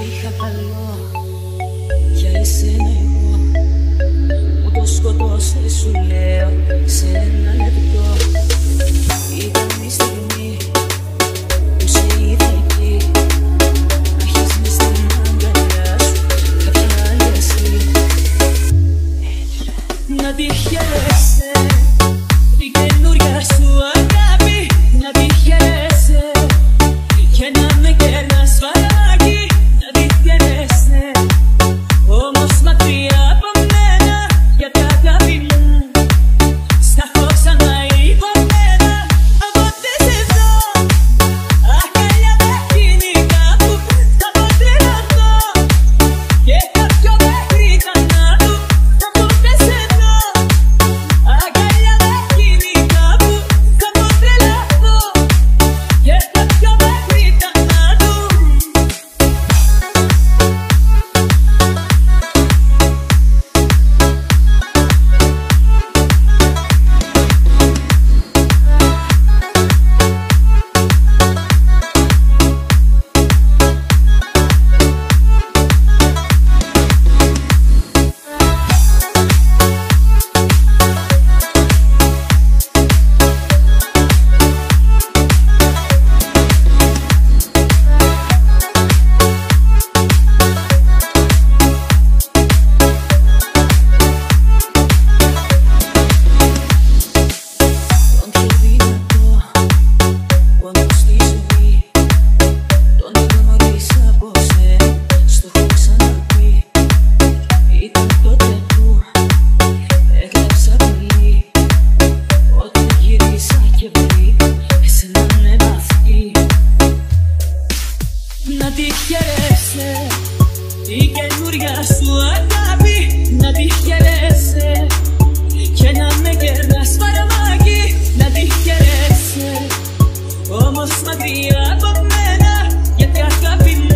είχα καλό για εσένα εγώ. Μου το σκοτώσες σου λέω σε ένα λεπτό. Ήταν η στιγμή που σε είδα εκεί. Άρχισε μες στην αγκαλιά σου κάποια άλλη εσύ. Να τη χαίρεσαι την καινούρια σου αγάπη. Να τη χαίρεσαι και να με κερνάς φαράκι. Να τη χαίρεσαι όμως μακριά από μένα, γιατί αγάπη μου στα έχω ξανά υπομένα. Απόψε σε δω αγκαλιά με κινητά που θα πω τρελαθώ και κάποιο μέχρι θανάτου θα πω πες εδώ. Αγκαλιά με κινητά που θα πω τρελαθώ και κάποιο μέχρι θανάτου. Να τη χαίρεσαι την καινούρια σου αγάπη. Να τη χαίρεσαι και να με κερνάς φαρμάκι. Να τη χαίρεσαι όμως μακριά από μένα, γιατί αγάπη μου